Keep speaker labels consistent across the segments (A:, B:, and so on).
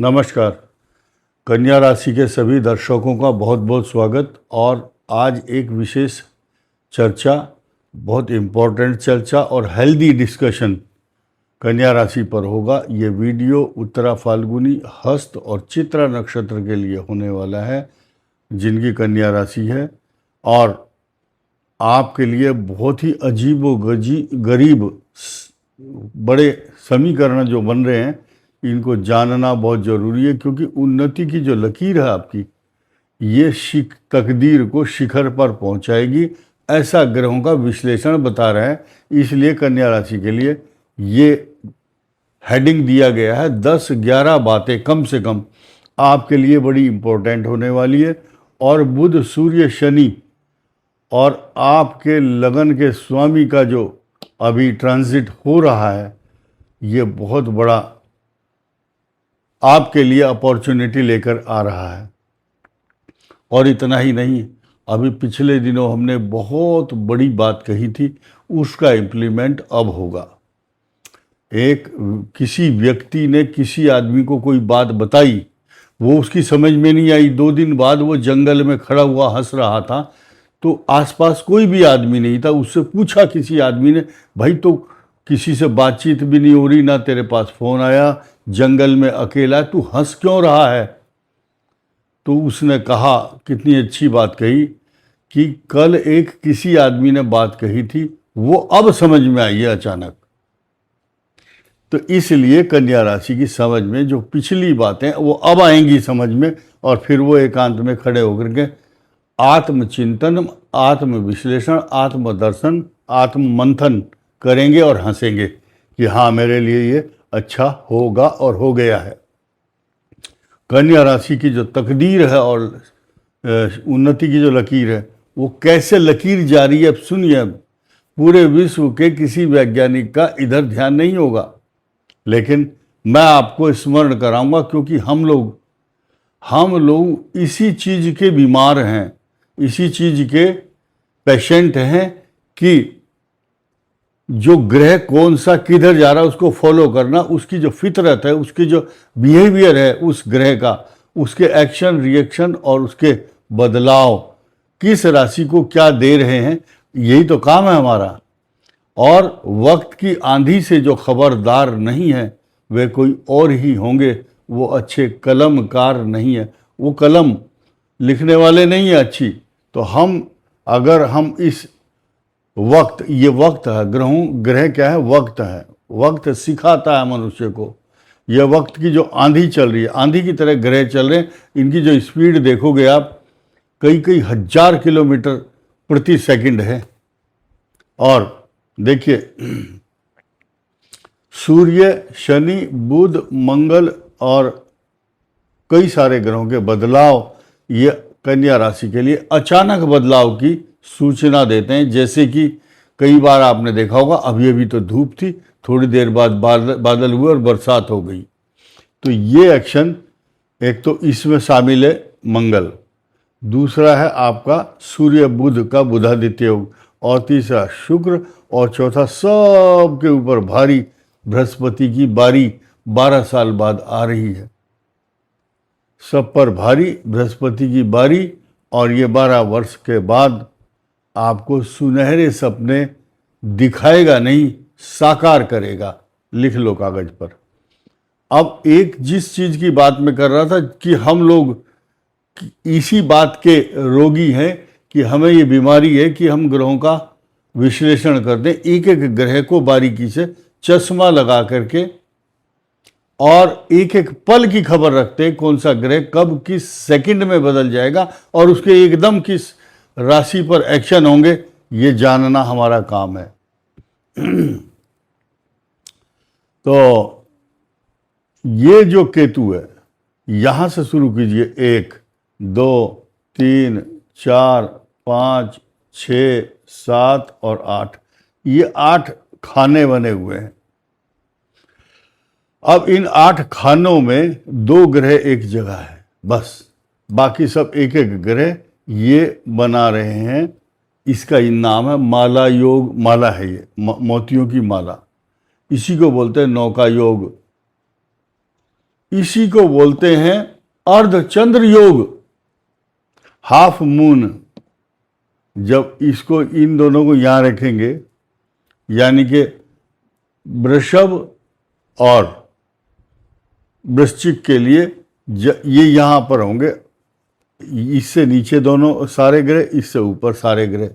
A: नमस्कार। कन्या राशि के सभी दर्शकों का बहुत बहुत स्वागत। और आज एक विशेष चर्चा, बहुत इम्पोर्टेंट चर्चा और हेल्दी डिस्कशन कन्या राशि पर होगा। ये वीडियो उत्तरा फाल्गुनी, हस्त और चित्रा नक्षत्र के लिए होने वाला है, जिनकी कन्या राशि है। और आपके लिए बहुत ही अजीब व गरीब बड़े समीकरण जो बन रहे हैं, इनको जानना बहुत ज़रूरी है, क्योंकि उन्नति की जो लकीर है आपकी, ये तकदीर को शिखर पर पहुंचाएगी, ऐसा ग्रहों का विश्लेषण बता रहा है। इसलिए कन्या राशि के लिए ये हेडिंग दिया गया है 10-11 बातें कम से कम आपके लिए बड़ी इम्पोर्टेंट होने वाली है। और बुध, सूर्य, शनि और आपके लगन के स्वामी का जो अभी ट्रांजिट हो रहा है, ये बहुत बड़ा आपके लिए अपॉर्चुनिटी लेकर आ रहा है। और इतना ही नहीं, अभी पिछले दिनों हमने बहुत बड़ी बात कही थी, उसका इम्प्लीमेंट अब होगा। किसी व्यक्ति ने किसी आदमी को कोई बात बताई, वो उसकी समझ में नहीं आई। 2 दिन बाद वो जंगल में खड़ा हुआ हंस रहा था, तो आसपास कोई भी आदमी नहीं था। उससे पूछा किसी आदमी ने, भाई तो किसी से बातचीत भी नहीं हो रही, ना तेरे पास फ़ोन आया, जंगल में अकेला, तू हंस क्यों रहा है? तो उसने कहा, कितनी अच्छी बात कही, कि कल एक किसी आदमी ने बात कही थी, वो अब समझ में आई है अचानक। तो इसलिए कन्या राशि की समझ में जो पिछली बातें वो अब आएंगी समझ में, और फिर वो एकांत में खड़े होकर के आत्मचिंतन, आत्मविश्लेषण, आत्मदर्शन, आत्ममंथन करेंगे और हंसेंगे कि हाँ, मेरे लिए ये अच्छा होगा और हो गया है। कन्या राशि की जो तकदीर है और उन्नति की जो लकीर है, वो कैसे लकीर जारी है, अब सुनिए। पूरे विश्व के किसी वैज्ञानिक का इधर ध्यान नहीं होगा, लेकिन मैं आपको स्मरण कराऊंगा, क्योंकि हम लोग इसी चीज़ के बीमार हैं, इसी चीज़ के पेशेंट हैं कि जो ग्रह कौन सा किधर जा रहा है उसको फॉलो करना, उसकी जो फितरत है, उसकी जो बिहेवियर है उस ग्रह का, उसके एक्शन रिएक्शन और उसके बदलाव किस राशि को क्या दे रहे हैं, यही तो काम है हमारा। और वक्त की आंधी से जो खबरदार नहीं है, वे कोई और ही होंगे। वो अच्छे कलमकार नहीं है, वो कलम लिखने वाले नहीं है अच्छी। तो अगर हम इस वक्त, ये वक्त है, ग्रह क्या है? वक्त है। वक्त सिखाता है मनुष्य को। यह वक्त की जो आंधी चल रही है, आंधी की तरह ग्रह चल रहे हैं। इनकी जो स्पीड देखोगे आप, कई हजार किलोमीटर प्रति सेकंड है। और देखिए, सूर्य, शनि, बुध, मंगल और कई सारे ग्रहों के बदलाव, ये कन्या राशि के लिए अचानक बदलाव की सूचना देते हैं। जैसे कि कई बार आपने देखा होगा, अभी तो धूप थी, थोड़ी देर बाद बादल हुए और बरसात हो गई। तो ये एक्शन, एक तो इसमें शामिल है मंगल, दूसरा है आपका सूर्य बुध का बुधादित्य योग, और तीसरा शुक्र, और चौथा सबके ऊपर भारी बृहस्पति की बारी 12 साल बाद आ रही है। सब पर भारी बृहस्पति की बारी, और ये 12 वर्ष के बाद आपको सुनहरे सपने दिखाएगा नहीं, साकार करेगा। लिख लो कागज पर। अब जिस चीज़ की बात मैं कर रहा था कि हम लोग इसी बात के रोगी हैं, कि हमें ये बीमारी है कि हम ग्रहों का विश्लेषण करते हैं, एक एक ग्रह को बारीकी से चश्मा लगा करके, और एक एक पल की खबर रखते हैं, कौन सा ग्रह कब किस सेकंड में बदल जाएगा और उसके एकदम किस राशि पर एक्शन होंगे, ये जानना हमारा काम है। तो ये जो केतु है, यहां से शुरू कीजिए। 1, 2, 3, 4, 5, 6, 7 और 8, ये 8 खाने बने हुए हैं। अब इन 8 खानों में 2 ग्रह एक जगह है, बस बाकी सब एक एक ग्रह ये बना रहे हैं। इसका नाम है माला योग। माला है ये, मोतियों की माला, इसी को बोलते हैं नौका योग। इसी को बोलते हैं अर्धचंद्र योग, हाफ मून। जब इसको इन दोनों को यहां रखेंगे, यानी कि वृषभ और वृश्चिक के लिए ये यहां पर होंगे, इससे नीचे दोनों सारे ग्रह, इससे ऊपर सारे ग्रह।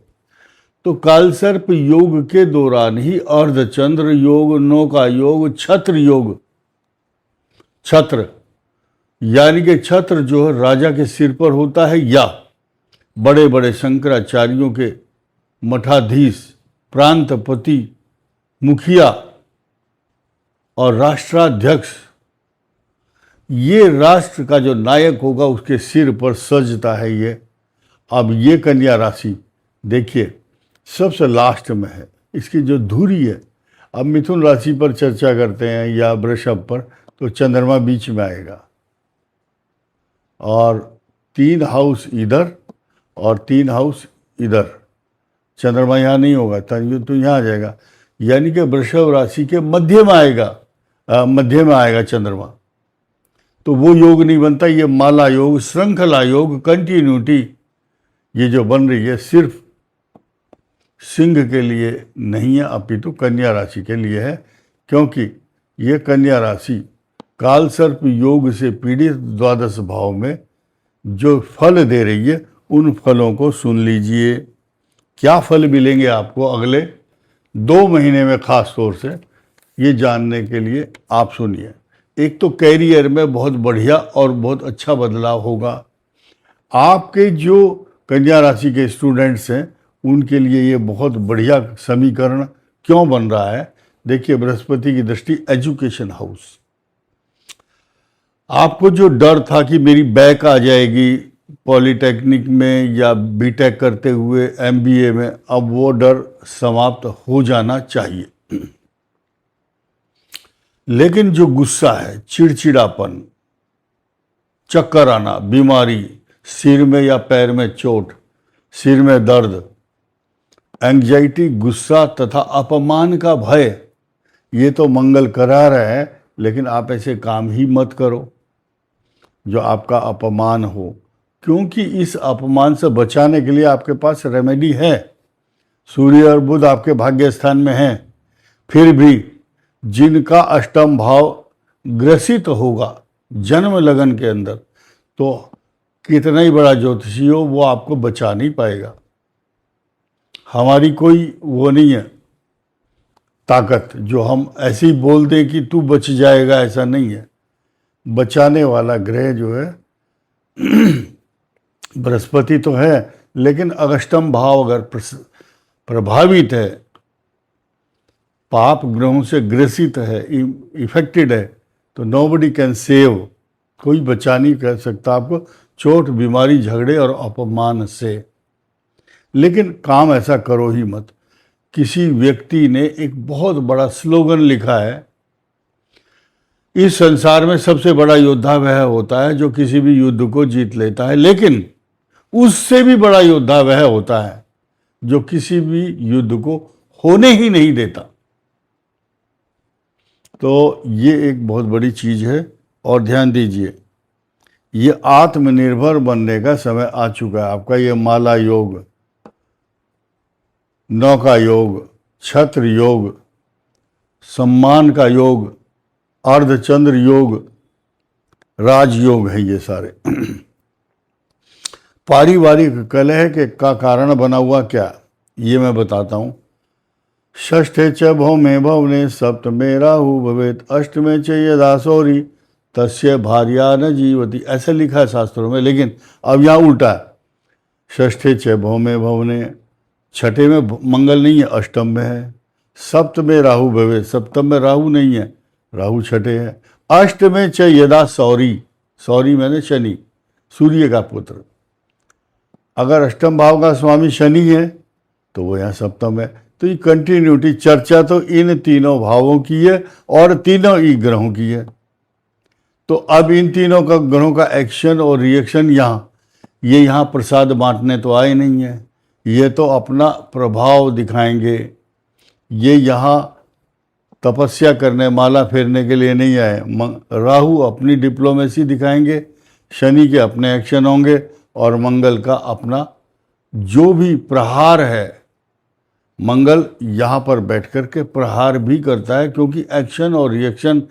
A: तो कालसर्प योग के दौरान ही अर्धचंद्र योग, नौका योग, छत्र योग, छत्र यानी कि छत्र जो है राजा के सिर पर होता है, या बड़े बड़े शंकराचार्यों के मठाधीश, प्रांतपति, मुखिया और राष्ट्राध्यक्ष, ये राष्ट्र का जो नायक होगा उसके सिर पर सजता है ये। अब ये कन्या राशि देखिए सबसे लास्ट में है, इसकी जो धुरी है। अब मिथुन राशि पर चर्चा करते हैं या वृषभ पर, तो चंद्रमा बीच में आएगा और 3 हाउस इधर और 3 हाउस इधर। चंद्रमा यहाँ नहीं होगा तो यहाँ आ जाएगा, यानी कि वृषभ राशि के मध्य में आएगा, मध्य में आएगा चंद्रमा। तो वो योग नहीं बनता, ये माला योग, श्रृंखला योग, कंटिन्यूटी ये जो बन रही है सिर्फ सिंह के लिए नहीं है, अपितु कन्या राशि के लिए है। क्योंकि ये कन्या राशि कालसर्प योग से पीड़ित द्वादश भाव में जो फल दे रही है, उन फलों को सुन लीजिए। क्या फल मिलेंगे आपको अगले 2 महीने में, खास तौर से ये जानने के लिए आप सुनिए। एक तो कैरियर में बहुत बढ़िया और बहुत अच्छा बदलाव होगा। आपके जो कन्या राशि के स्टूडेंट्स हैं उनके लिए ये बहुत बढ़िया समीकरण क्यों बन रहा है, देखिए बृहस्पति की दृष्टि एजुकेशन हाउस। आपको जो डर था कि मेरी बैक आ जाएगी पॉलिटेक्निक में या बीटेक करते हुए एमबीए में, अब वो डर समाप्त हो जाना चाहिए। लेकिन जो गुस्सा है, चिड़चिड़ापन, चक्कर आना, बीमारी, सिर में या पैर में चोट, सिर में दर्द, एंग्जाइटी, गुस्सा तथा अपमान का भय, ये तो मंगल करा रहा है, लेकिन आप ऐसे काम ही मत करो जो आपका अपमान हो, क्योंकि इस अपमान से बचाने के लिए आपके पास रेमेडी है। सूर्य और बुध आपके भाग्य स्थान में हैं, फिर भी जिनका अष्टम भाव ग्रसित होगा जन्म लगन के अंदर, तो कितना ही बड़ा ज्योतिषी हो वो आपको बचा नहीं पाएगा। हमारी कोई वो नहीं है ताकत जो हम ऐसे ही बोल दें कि तू बच जाएगा, ऐसा नहीं है। बचाने वाला ग्रह जो है बृहस्पति तो है, लेकिन अष्टम भाव अगर प्रभावित है, पाप ग्रहों से ग्रसित है, इफेक्टेड है, तो नोबडी कैन सेव, कोई बचा नहीं कर सकता आपको चोट, बीमारी, झगड़े और अपमान से। लेकिन काम ऐसा करो ही मत। किसी व्यक्ति ने एक बहुत बड़ा स्लोगन लिखा है, इस संसार में सबसे बड़ा योद्धा वह होता है जो किसी भी युद्ध को जीत लेता है, लेकिन उससे भी बड़ा योद्धा वह होता है जो किसी भी युद्ध को होने ही नहीं देता। तो ये एक बहुत बड़ी चीज है और ध्यान दीजिए, ये आत्मनिर्भर बनने का समय आ चुका है आपका। ये माला योग, नौका योग, छत्र योग, सम्मान का योग, अर्धचंद्र योग, राजयोग है ये सारे। पारिवारिक कलह के का कारण बना हुआ क्या, ये मैं बताता हूँ। षष्ठे च भौमे भवने सप्तमे राहु भवेत अष्टमे च यदा सौरी तस्य भार्या न जीवती, ऐसा लिखा है शास्त्रों में, लेकिन अब यहाँ उल्टा है। षष्ठे च भौमे भवने, छठे में मंगल नहीं है, अष्टम में है। सप्तमे राहु भवेत, सप्तम में राहु नहीं है, राहु छठे है। अष्टमे च यदा सौरी, सौरी मैंने शनि, सूर्य का पुत्र। अगर अष्टम भाव का स्वामी शनि है तो वो यहाँ सप्तम है। तो ये कंटिन्यूटी, चर्चा तो इन तीनों भावों की है और तीनों ही ग्रहों की है। तो अब इन तीनों का ग्रहों का एक्शन और रिएक्शन यहाँ, ये यहाँ प्रसाद बांटने तो आए नहीं है, ये तो अपना प्रभाव दिखाएंगे। ये यहाँ तपस्या करने, माला फेरने के लिए नहीं आए। राहु अपनी डिप्लोमेसी दिखाएंगे, शनि के अपने एक्शन होंगे और मंगल का अपना जो भी प्रहार है। मंगल यहाँ पर बैठ कर के प्रहार भी करता है, क्योंकि एक्शन और रिएक्शन,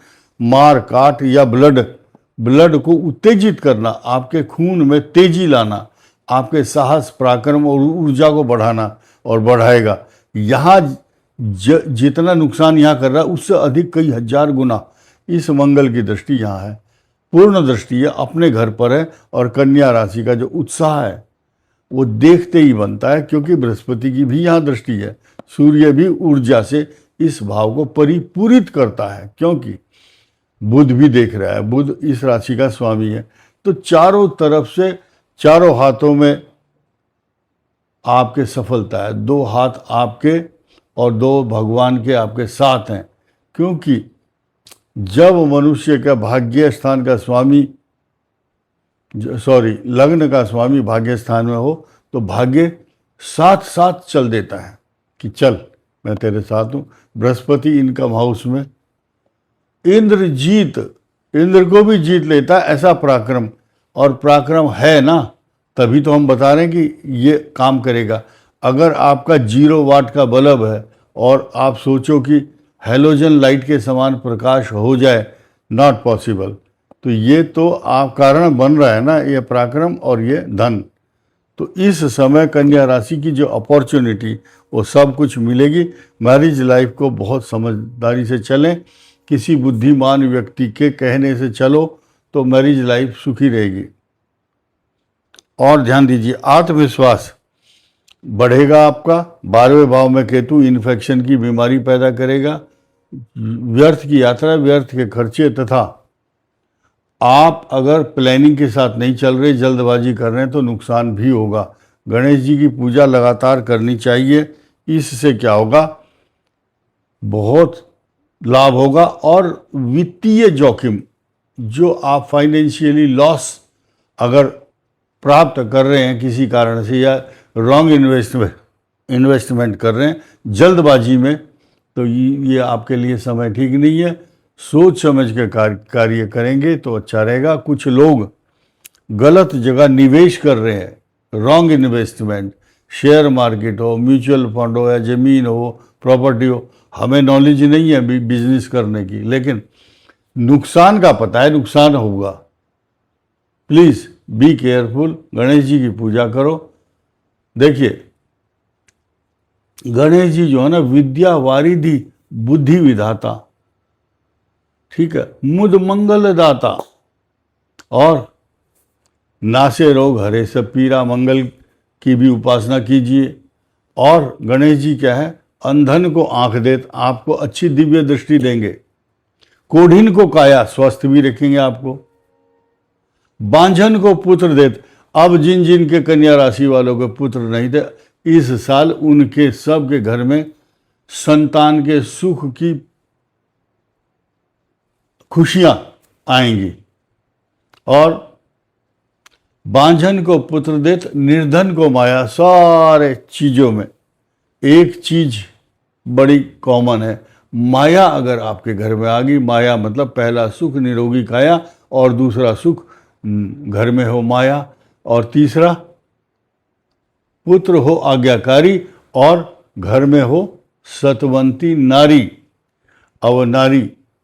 A: मार काट या ब्लड को उत्तेजित करना, आपके खून में तेजी लाना, आपके साहस, पराक्रम और ऊर्जा को बढ़ाना और बढ़ाएगा। यहाँ जितना नुकसान यहाँ कर रहा है उससे अधिक कई हजार गुना इस मंगल की दृष्टि यहाँ है। पूर्ण दृष्टि है, अपने घर पर है, और कन्या राशि का जो उत्साह है वो देखते ही बनता है, क्योंकि बृहस्पति की भी यहाँ दृष्टि है। सूर्य भी ऊर्जा से इस भाव को परिपूरित करता है, क्योंकि बुध भी देख रहा है, बुध इस राशि का स्वामी है। तो चारों तरफ से, चारों हाथों में आपके सफलता है। 2 हाथ आपके और 2 भगवान के आपके साथ हैं, क्योंकि जब मनुष्य का भाग्य स्थान का स्वामी, लग्न का स्वामी भाग्य स्थान में हो, तो भाग्य साथ साथ चल देता है कि चल मैं तेरे साथ हूँ। बृहस्पति इनकम हाउस में, इंद्र को भी जीत लेता है, ऐसा पराक्रम। और पराक्रम है ना, तभी तो हम बता रहे हैं कि ये काम करेगा। अगर आपका 0 वाट का बल्ब है और आप सोचो कि हेलोजन लाइट के समान प्रकाश हो जाए, नॉट पॉसिबल। तो ये तो आप कारण बन रहा है ना, ये पराक्रम और ये धन। तो इस समय कन्या राशि की जो अपॉर्चुनिटी, वो सब कुछ मिलेगी। मैरिज लाइफ को बहुत समझदारी से चलें, किसी बुद्धिमान व्यक्ति के कहने से चलो तो मैरिज लाइफ सुखी रहेगी। और ध्यान दीजिए, आत्मविश्वास बढ़ेगा आपका। 12वें भाव में केतु इन्फेक्शन की बीमारी पैदा करेगा, व्यर्थ की यात्रा, व्यर्थ के खर्चे, तथा आप अगर प्लानिंग के साथ नहीं चल रहे, जल्दबाजी कर रहे हैं, तो नुकसान भी होगा। गणेश जी की पूजा लगातार करनी चाहिए, इससे क्या होगा, बहुत लाभ होगा। और वित्तीय जोखिम, जो आप फाइनेंशियली लॉस अगर प्राप्त कर रहे हैं किसी कारण से, या रॉन्ग इन्वेस्टमेंट कर रहे हैं जल्दबाजी में, तो ये आपके लिए समय ठीक नहीं है। सोच समझ के कार्य करेंगे तो अच्छा रहेगा। कुछ लोग गलत जगह निवेश कर रहे हैं, रॉन्ग इन्वेस्टमेंट, शेयर मार्केट हो, म्यूचुअल फंड हो, या ज़मीन हो, प्रॉपर्टी हो। हमें नॉलेज नहीं है बिजनेस करने की, लेकिन नुकसान का पता है, नुकसान होगा। Please be careful. Ganesh ji की पूजा करो। देखिए, गणेश जी जो है ना, विद्या वारिधि, बुद्धि विधाता, ठीक है, मुद मंगल दाता, और नासे रोग हरे सब पीरा, मंगल की भी उपासना कीजिए। और गणेश जी क्या है, अंधन को आंख देत, आपको अच्छी दिव्य दृष्टि देंगे। कोढ़िन को काया, स्वस्थ भी रखेंगे आपको। बांझन को पुत्र देत, अब जिन जिन के कन्या राशि वालों के पुत्र नहीं थे, इस साल उनके सब के घर में संतान के सुख की खुशियां आएंगी। और बांझन को पुत्र देत, निर्धन को माया। सारे चीजों में एक चीज बड़ी कॉमन है, माया। अगर आपके घर में आ गई, माया मतलब पहला सुख निरोगी काया, और दूसरा सुख घर में हो माया, और तीसरा पुत्र हो आज्ञाकारी, और घर में हो सतवंती नारी, अवनारी।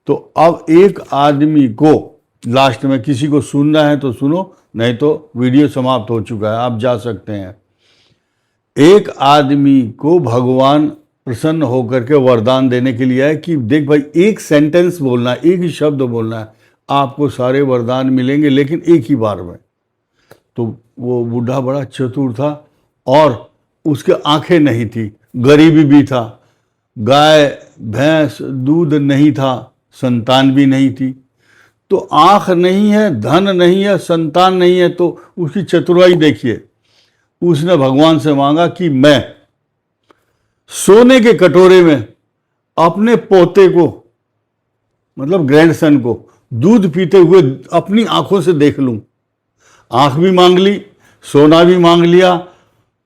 A: तो अब एक आदमी को, लास्ट में किसी को सुनना है तो सुनो, नहीं तो वीडियो समाप्त हो चुका है, आप जा सकते हैं। एक आदमी को भगवान प्रसन्न होकर के वरदान देने के लिए है कि देख भाई, एक सेंटेंस बोलना है, एक ही शब्द बोलना है, आपको सारे वरदान मिलेंगे, लेकिन एक ही बार में। तो वो बूढ़ा बड़ा चतुर था, और उसके आंखें नहीं थी, गरीबी भी था, गाय भैंस दूध नहीं था, संतान भी नहीं थी। तो आंख नहीं है, धन नहीं है, संतान नहीं है, तो उसकी चतुराई देखिए। उसने भगवान से मांगा कि मैं सोने के कटोरे में अपने पोते को, मतलब ग्रैंडसन को, दूध पीते हुए अपनी आंखों से देख लूं। आंख भी मांग ली, सोना भी मांग लिया,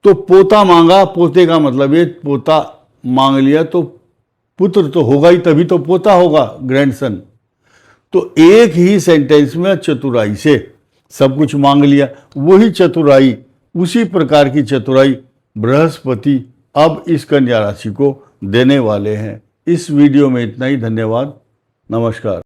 A: तो पोता मांगा। पोते का मतलब ये, पोता मांग लिया तो पुत्र तो होगा ही, तभी तो पोता होगा, ग्रैंडसन। तो एक ही सेंटेंस में चतुराई से सब कुछ मांग लिया। वही चतुराई, उसी प्रकार की चतुराई बृहस्पति अब इस कन्या राशि को देने वाले हैं। इस वीडियो में इतना ही। धन्यवाद, नमस्कार।